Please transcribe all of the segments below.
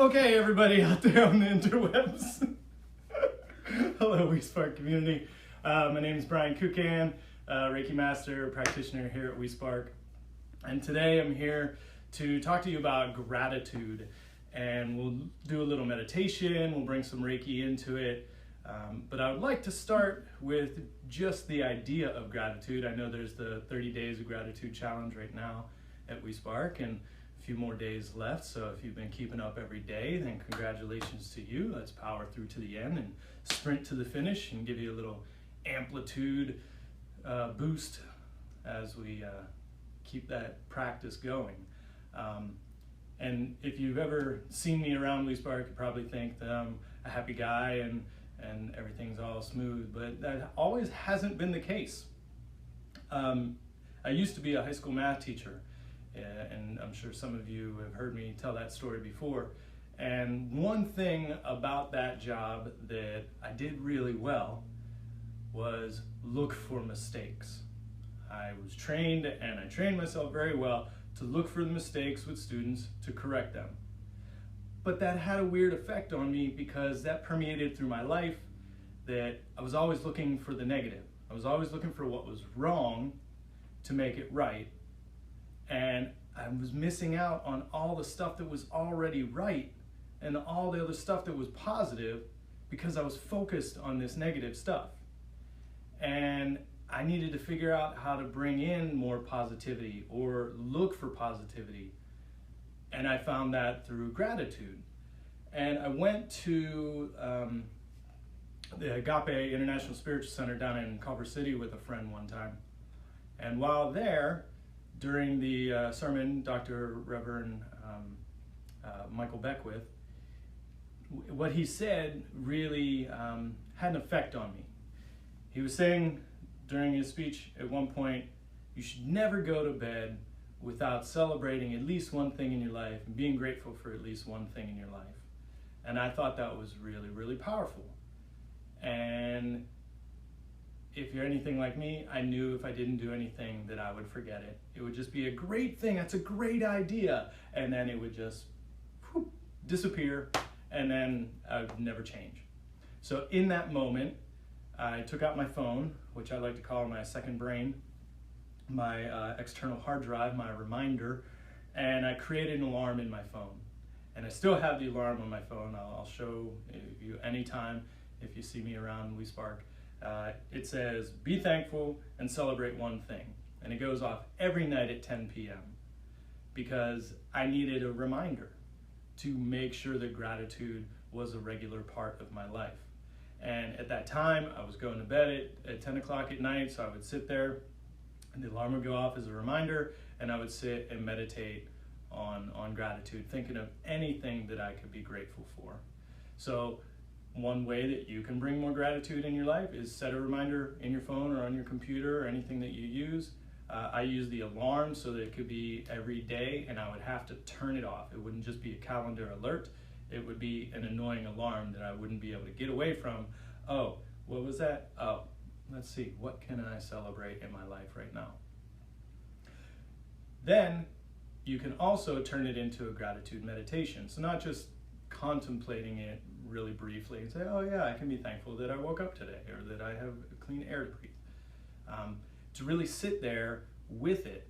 Okay, everybody out there on the interwebs. Hello, WeSPARK community. My name is Brian Kukan, Reiki Master, practitioner here at WeSPARK. And today I'm here to talk to you about gratitude. And we'll do a little meditation, we'll bring some Reiki into it. But I would like to start with just the idea of gratitude. I know there's the 30 Days of Gratitude Challenge right now at WeSPARK, and few more days left, so if you've been keeping up every day, then congratulations to you. Let's power through to the end and sprint to the finish and give you a little amplitude boost as we keep that practice going. And if you've ever seen me around WeSPARK, you probably think that I'm a happy guy and everything's all smooth, but that always hasn't been the case. I used to be a high school math teacher, and I'm sure some of you have heard me tell that story before. And one thing about that job that I did really well was look for mistakes. I was trained, and I trained myself very well to look for the mistakes with students to correct them. But that had a weird effect on me because that permeated through my life, that I was always looking for the negative. I was always looking for what was wrong to make it right. And I was missing out on all the stuff that was already right and all the other stuff that was positive because I was focused on this negative stuff. And I needed to figure out how to bring in more positivity or look for positivity. And I found that through gratitude. And I went to the Agape International Spiritual Center down in Culver City with a friend one time. And while there, during the sermon, Dr. Reverend Michael Beckwith, what he said really had an effect on me. He was saying during his speech at one point, you should never go to bed without celebrating at least one thing in your life and being grateful for at least one thing in your life. And I thought that was really, really powerful. And if you're anything like me, I knew if I didn't do anything that I would forget it. It would just be a great thing, that's a great idea, and then it would just whoop, disappear, and then I would never change. So in that moment, I took out my phone, which I like to call my second brain, my external hard drive, my reminder, and I created an alarm in my phone. And I still have the alarm on my phone. I'll show you anytime if you see me around WeSPARK. It says, be thankful and celebrate one thing. And it goes off every night at 10 p.m. because I needed a reminder to make sure that gratitude was a regular part of my life. And at that time, I was going to bed at 10 o'clock at night, so I would sit there, and the alarm would go off as a reminder, and I would sit and meditate on gratitude, thinking of anything that I could be grateful for. So one way that you can bring more gratitude in your life is set a reminder in your phone or on your computer or anything that you use. I use the alarm so that it could be every day, and I would have to turn it off. It wouldn't just be a calendar alert. It would be an annoying alarm that I wouldn't be able to get away from. Oh, what was that? Oh, let's see, what can I celebrate in my life right now? Then you can also turn it into a gratitude meditation. So not just contemplating it really briefly and say, oh yeah, I can be thankful that I woke up today or that I have clean air to breathe. To really sit there with it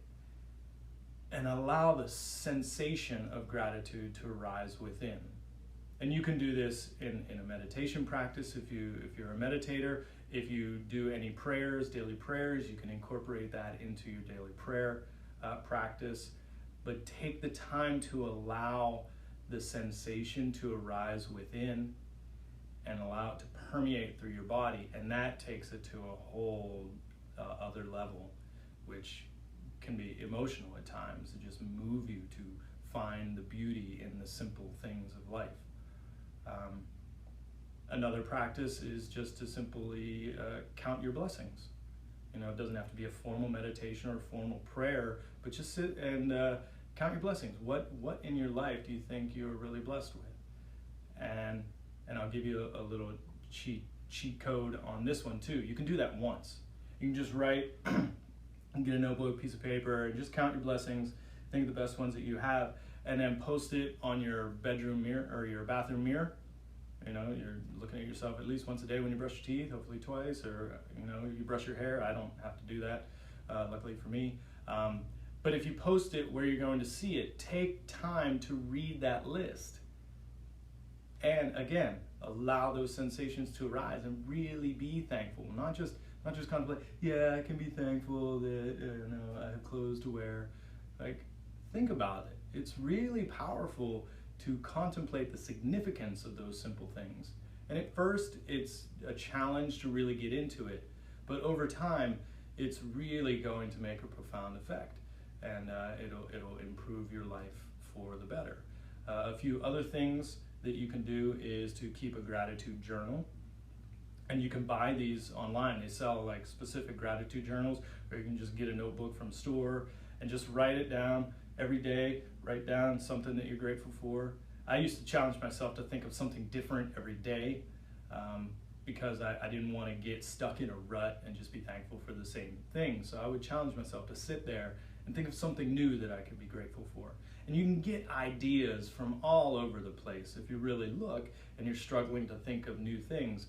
and allow the sensation of gratitude to arise within. And you can do this in a meditation practice if you're a meditator. If you do any prayers, daily prayers, you can incorporate that into your daily prayer practice. But take the time to allow the sensation to arise within and allow it to permeate through your body, and that takes it to a whole other level, which can be emotional at times, to just move you to find the beauty in the simple things of life. Another practice is just to simply count your blessings. You know, it doesn't have to be a formal meditation or a formal prayer, but just sit and count your blessings. What in your life do you think you're really blessed with? And I'll give you a little cheat code on this one too. You can do that once. You can just write and get a notebook, piece of paper, and just count your blessings. Think of the best ones that you have, and then post it on your bedroom mirror or your bathroom mirror. You know, you're looking at yourself at least once a day when you brush your teeth, hopefully twice, or you know, you brush your hair. I don't have to do that, luckily for me. But if you post it where you're going to see it, take time to read that list. And again, allow those sensations to arise and really be thankful. Not just contemplate, yeah, I can be thankful that I have clothes to wear. Like, think about it. It's really powerful to contemplate the significance of those simple things. And at first, it's a challenge to really get into it. But over time, it's really going to make a profound effect. And it'll improve your life for the better. A few other things that you can do is to keep a gratitude journal. And you can buy these online. They sell like specific gratitude journals, or you can just get a notebook from a store and just write it down every day. Write down something that you're grateful for. I used to challenge myself to think of something different every day because I didn't want to get stuck in a rut and just be thankful for the same thing. So I would challenge myself to sit there and think of something new that I could be grateful for. And you can get ideas from all over the place. If you really look and you're struggling to think of new things,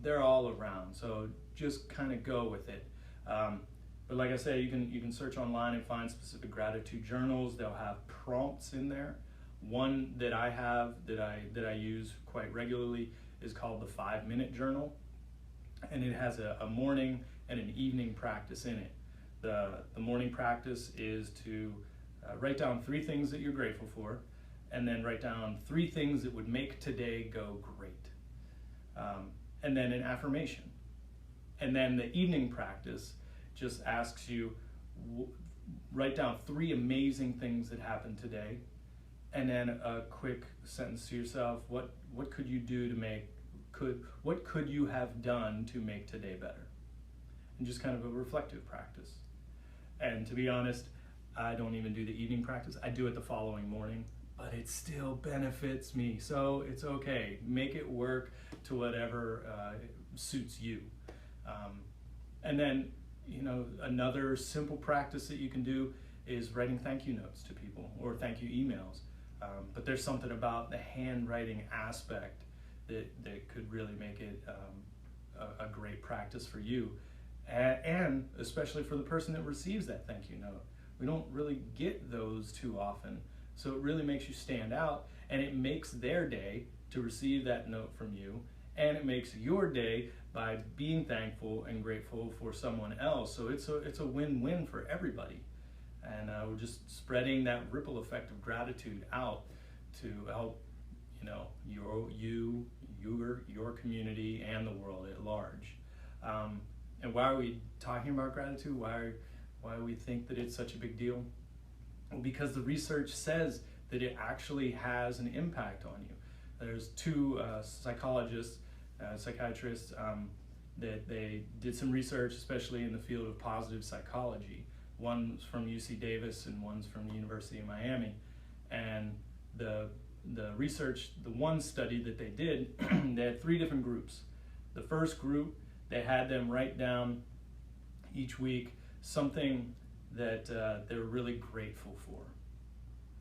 they're all around. So just kind of go with it. But like I said, you can search online and find specific gratitude journals. They'll have prompts in there. One that I have that I use quite regularly is called the 5-minute journal, and it has a morning and an evening practice in it. The morning practice is to write down 3 things that you're grateful for, and then write down 3 things that would make today go great. And then an affirmation. And then the evening practice just asks you, write down 3 amazing things that happened today, and then a quick sentence to yourself, what could you do to what could you have done to make today better? And just kind of a reflective practice. And to be honest, I don't even do the evening practice. I do it the following morning, but it still benefits me. So it's okay. Make it work to whatever suits you. And then, you know, another simple practice that you can do is writing thank you notes to people or thank you emails. But there's something about the handwriting aspect that could really make it a great practice for you. And especially for the person that receives that thank you note. We don't really get those too often. So it really makes you stand out, and it makes their day to receive that note from you, and it makes your day by being thankful and grateful for someone else. So it's a win-win for everybody. And we're just spreading that ripple effect of gratitude out to help, you know, your community and the world at large. And why are we talking about gratitude? Why we think that it's such a big deal? Well, because the research says that it actually has an impact on you. There's 2 psychologists, psychiatrists, that they did some research, especially in the field of positive psychology. One's from UC Davis and one's from the University of Miami. And the research, the one study that they did, they had 3 different groups. The first group, they had them write down each week something that they were really grateful for.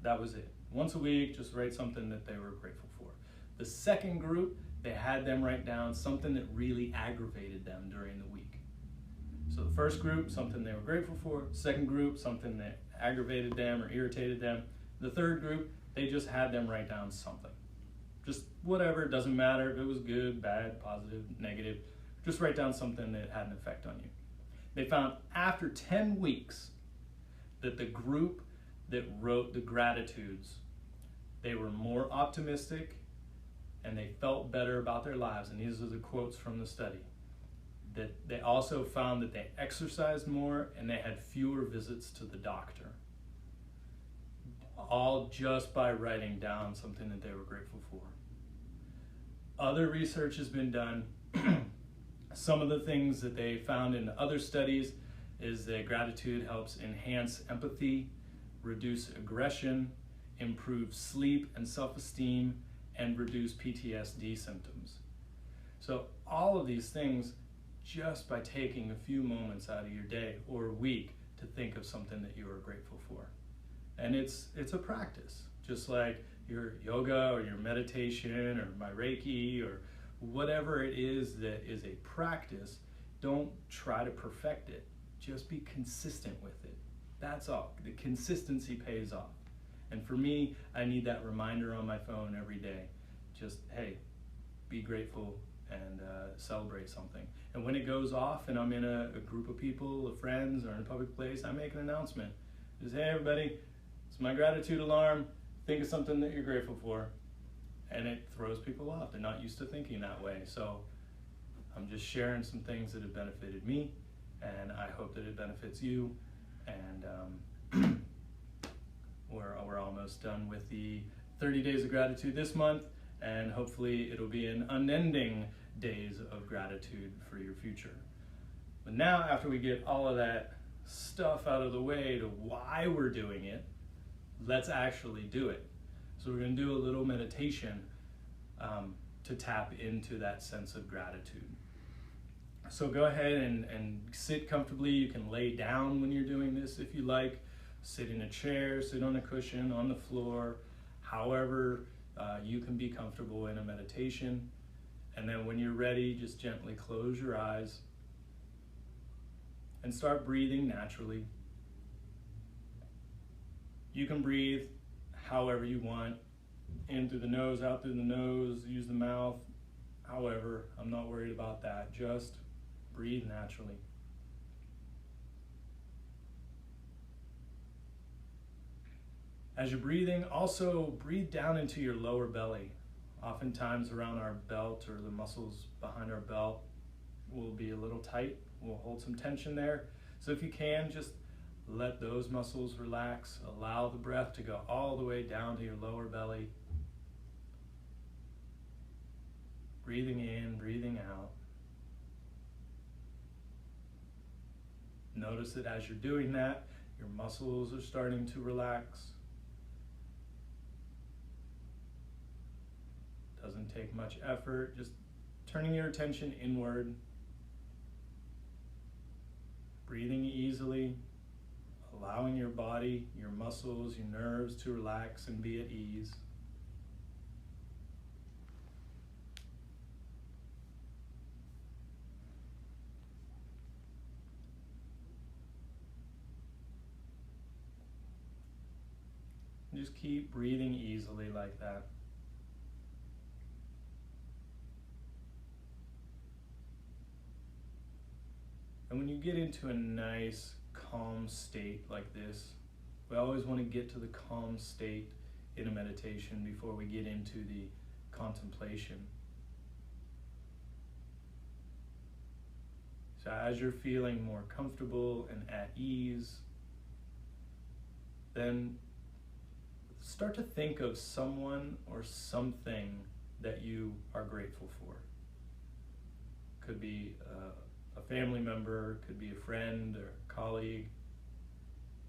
That was it. Once a week, just write something that they were grateful for. The second group, they had them write down something that really aggravated them during the week. So the first group, something they were grateful for. Second group, something that aggravated them or irritated them. The third group, they just had them write down something. Just whatever, it doesn't matter if it was good, bad, positive, negative. Just write down something that had an effect on you. They found after 10 weeks that the group that wrote the gratitudes, they were more optimistic and they felt better about their lives. And these are the quotes from the study. That they also found that they exercised more and they had fewer visits to the doctor. All just by writing down something that they were grateful for. Other research has been done. Some of the things that they found in other studies is that gratitude helps enhance empathy, reduce aggression, improve sleep and self-esteem, and reduce PTSD symptoms. So all of these things just by taking a few moments out of your day or week to think of something that you are grateful for. And it's a practice. Just like your yoga or your meditation or my Reiki or whatever it is that is a practice, don't try to perfect it. Just be consistent with it. That's all. The consistency pays off. And for me, I need that reminder on my phone every day. Just, hey, be grateful and celebrate something. And when it goes off and I'm in a group of people, of friends, or in a public place, I make an announcement. Just, hey everybody, it's my gratitude alarm. Think of something that you're grateful for. And it throws people off. They're not used to thinking that way. So I'm just sharing some things that have benefited me, and I hope that it benefits you. And we're almost done with the 30 days of gratitude this month, and hopefully it'll be an unending days of gratitude for your future. But now, after we get all of that stuff out of the way to why we're doing it, let's actually do it. So we're going to do a little meditation to tap into that sense of gratitude. So go ahead and sit comfortably. You can lay down when you're doing this if you like. Sit in a chair, sit on a cushion, on the floor, however you can be comfortable in a meditation. And then when you're ready, just gently close your eyes and start breathing naturally. You can breathe however you want, in through the nose, out through the nose, use the mouth, however. I'm not worried about that. Just breathe naturally. As you're breathing, also breathe down into your lower belly. Oftentimes around our belt, or the muscles behind our belt will be a little tight. We'll hold some tension there. So if you can, just let those muscles relax. Allow the breath to go all the way down to your lower belly. Breathing in, breathing out. Notice that as you're doing that, your muscles are starting to relax. Doesn't take much effort, just turning your attention inward. Breathing easily, allowing your body, your muscles, your nerves to relax and be at ease. And just keep breathing easily like that. And when you get into a nice, calm state like this, we always want to get to the calm state in a meditation before we get into the contemplation. So as you're feeling more comfortable and at ease, then start to think of someone or something that you are grateful for. Could be a family member, could be a friend or a colleague,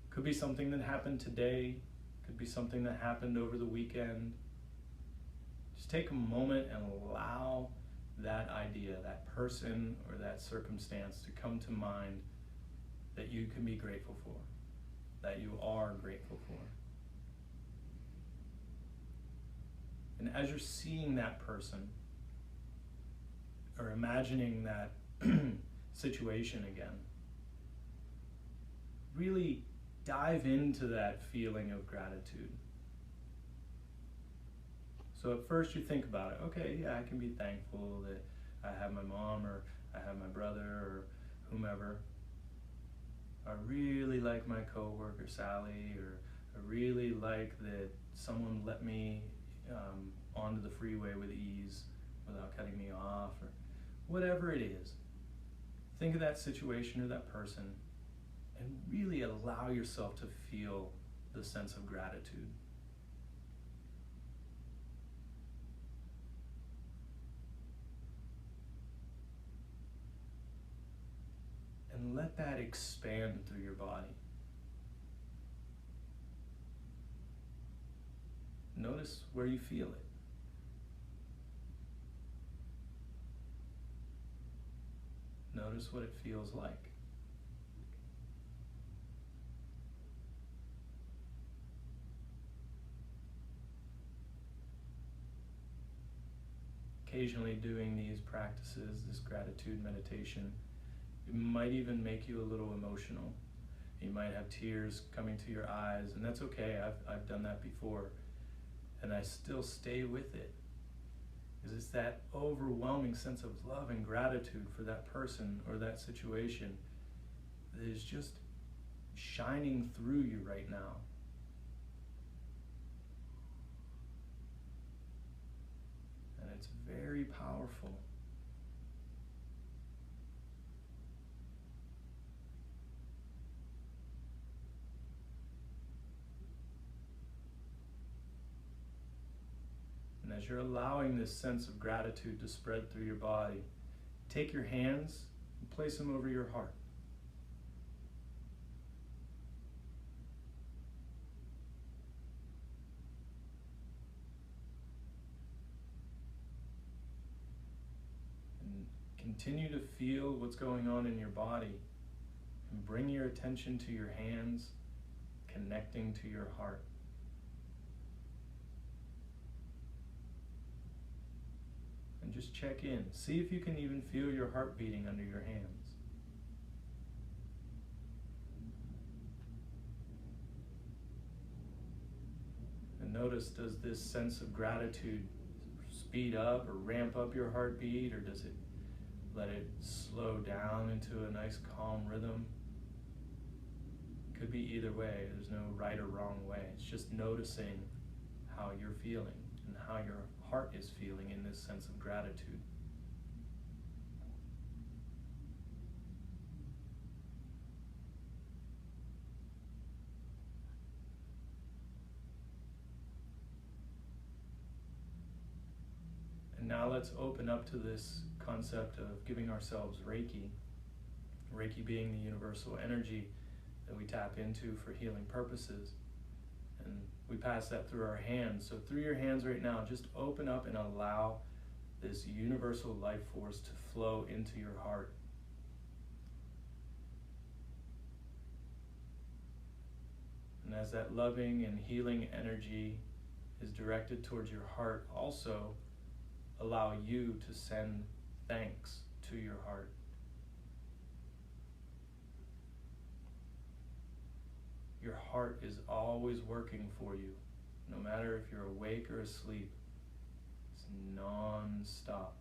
could be something that happened today, could be something that happened over the weekend. Just take a moment and allow that idea, that person or that circumstance to come to mind that you can be grateful for, that you are grateful for. And as you're seeing that person or imagining that situation again, really dive into that feeling of gratitude. So at first you think about it, okay, yeah, I can be thankful that I have my mom, or I have my brother, or whomever. I really like my coworker Sally, or I really like that someone let me onto the freeway with ease without cutting me off, or whatever it is. Think of that situation or that person and really allow yourself to feel the sense of gratitude. And let that expand through your body. Notice where you feel it. Notice what it feels like. occasionally doing these practices, this gratitude meditation, it might even make you a little emotional. You might have tears coming to your eyes, and that's okay. I've done that before, and I still stay with it, because it's that overwhelming sense of love and gratitude for that person or that situation that is just shining through you right now. And it's very powerful. And as you're allowing this sense of gratitude to spread through your body, take your hands and place them over your heart. And continue to feel what's going on in your body, and bring your attention to your hands, connecting to your heart. And just check in. See if you can even feel your heart beating under your hands. And notice, does this sense of gratitude speed up or ramp up your heartbeat, or does it let it slow down into a nice calm rhythm? Could be either way. There's no right or wrong way. It's just noticing how you're feeling and how your heart is feeling in this sense of gratitude. And now let's open up to this concept of giving ourselves Reiki. Reiki being the universal energy that we tap into for healing purposes. And we pass that through our hands. So through your hands right now, just open up and allow this universal life force to flow into your heart. And as that loving and healing energy is directed towards your heart, also allow you to send thanks to your heart. Your heart is always working for you, no matter if you're awake or asleep. It's non-stop,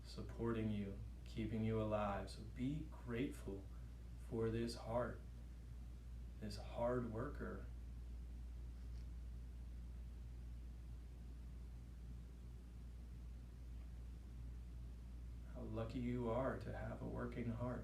supporting you, keeping you alive. So be grateful for this heart, this hard worker. How lucky you are to have a working heart.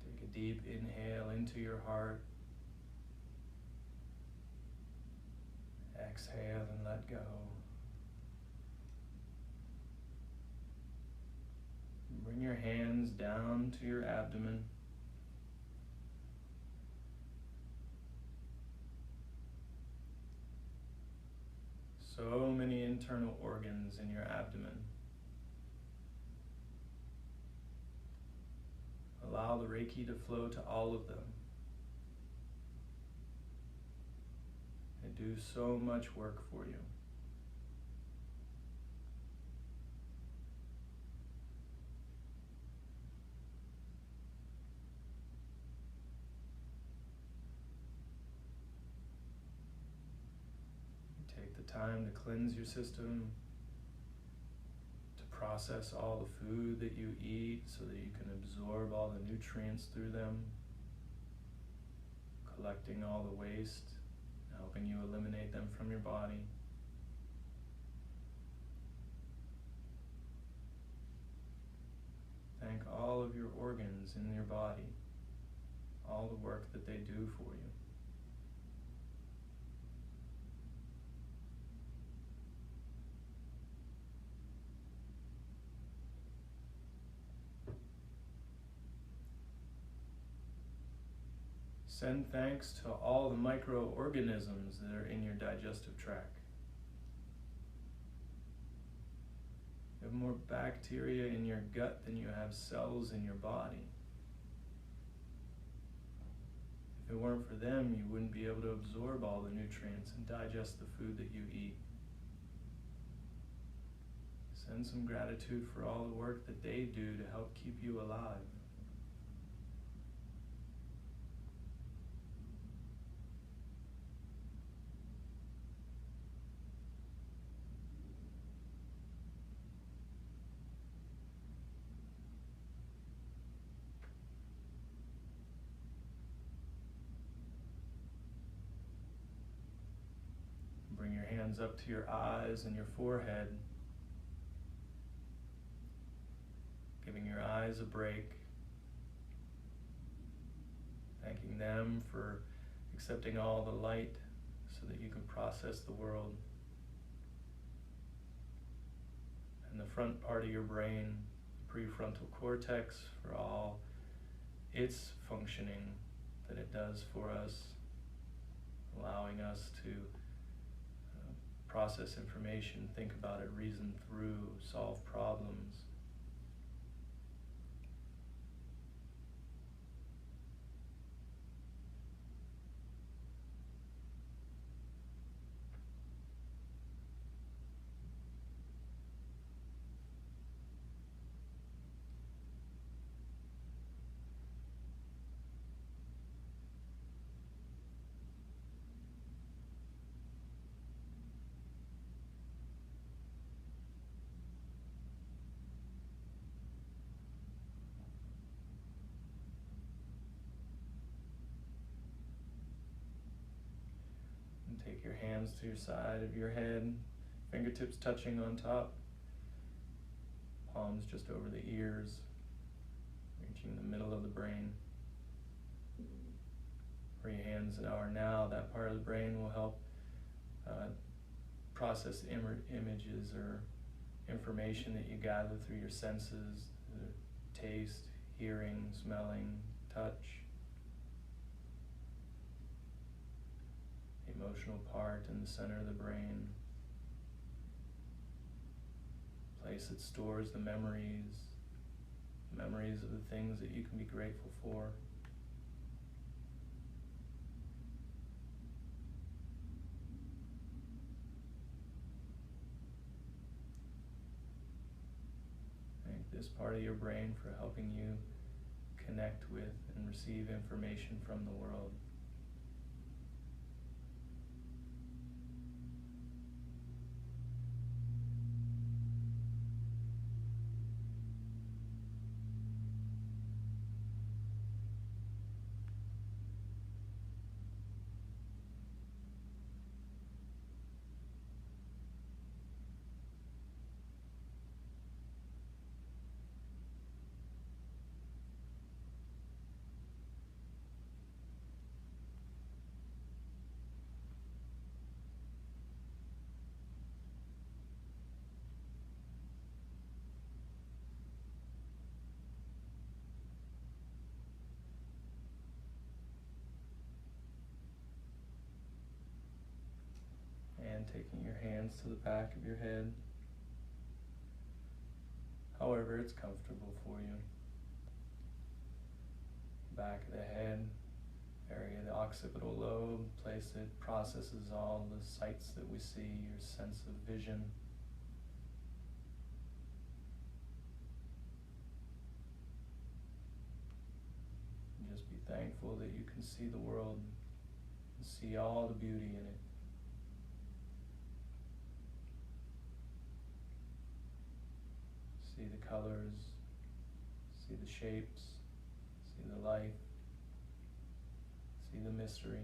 Take a deep inhale into your heart. Exhale and let go. Bring your hands down to your abdomen. So many internal organs in your abdomen. Allow the Reiki to flow to all of them. They do so much work for you. Take the time to cleanse your system, to process all the food that you eat so that you can absorb all the nutrients through them, collecting all the waste, helping you eliminate them from your body. Thank all of your organs in your body, all the work that they do for you. Send thanks to all the microorganisms that are in your digestive tract. You have more bacteria in your gut than you have cells in your body. If it weren't for them, you wouldn't be able to absorb all the nutrients and digest the food that you eat. Send some gratitude for all the work that they do to help keep you alive. Bring your hands up to your eyes and your forehead, giving your eyes a break, thanking them for accepting all the light so that you can process the world. And the front part of your brain, the prefrontal cortex, for all its functioning that it does for us, allowing us to process information, think about it, reason through, solve problems. Take your hands to your side of your head, fingertips touching on top, palms just over the ears, reaching the middle of the brain. Where your hands are now, that part of the brain will help process images or information that you gather through your senses, taste, hearing, smelling, touch. Emotional part in the center of the brain, place that stores the memories of the things that you can be grateful for. Thank this part of your brain for helping you connect with and receive information from the world. And taking your hands to the back of your head, however it's comfortable for you. Back of the head, area of the occipital lobe, place that processes all the sights that we see, your sense of vision. And just be thankful that you can see the world and see all the beauty in it. See the colors, see the shapes, see the light, see the mystery.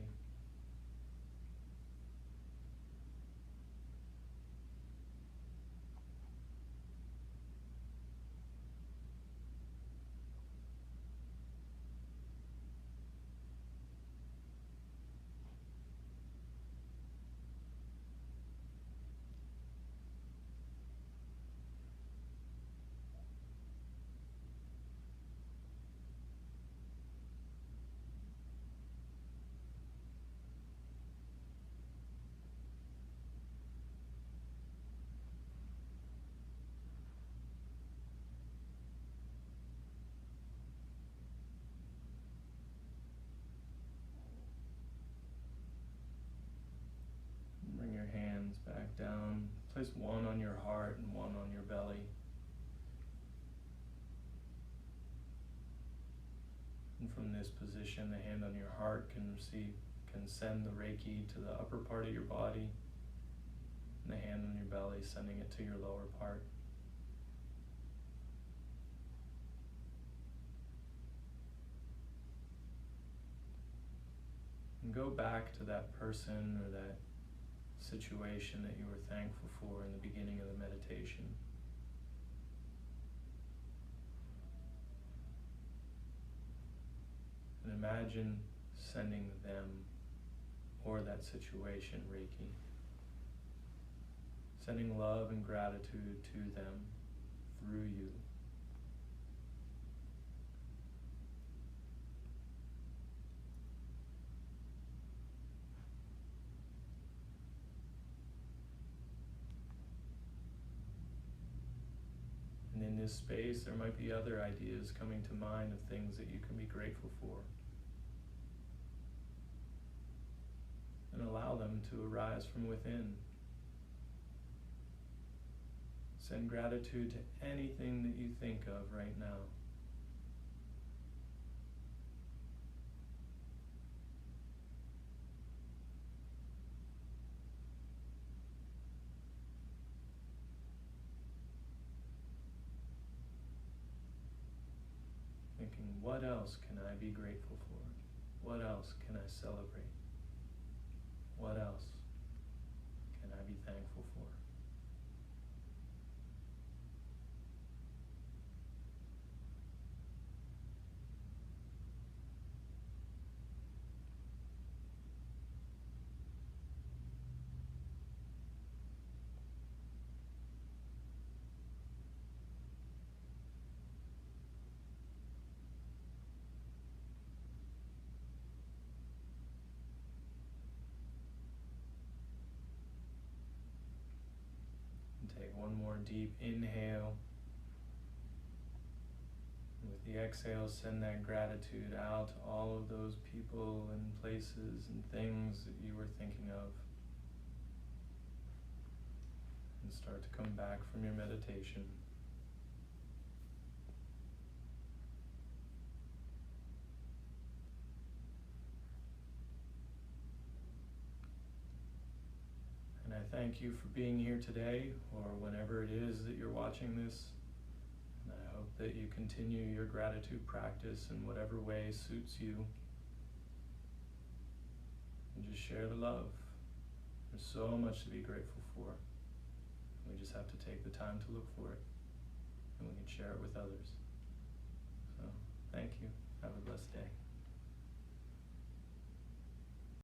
Place one on your heart and one on your belly. And from this position, the hand on your heart can send the Reiki to the upper part of your body, and the hand on your belly sending it to your lower part. And go back to that person or that situation that you were thankful for in the beginning of the meditation. And imagine sending them or that situation Reiki. Sending love and gratitude to them through you. And in this space, there might be other ideas coming to mind of things that you can be grateful for. And allow them to arise from within. Send gratitude to anything that you think of right now. Thinking, what else can I be grateful for? What else can I celebrate? What else can I be thankful for? Take one more deep inhale. With the exhale, send that gratitude out to all of those people and places and things that you were thinking of. And start to come back from your meditation. And I thank you for being here today, or whenever it is that you're watching this. And I hope that you continue your gratitude practice in whatever way suits you. And just share the love. There's so much to be grateful for. We just have to take the time to look for it. And we can share it with others. So, thank you. Have a blessed day.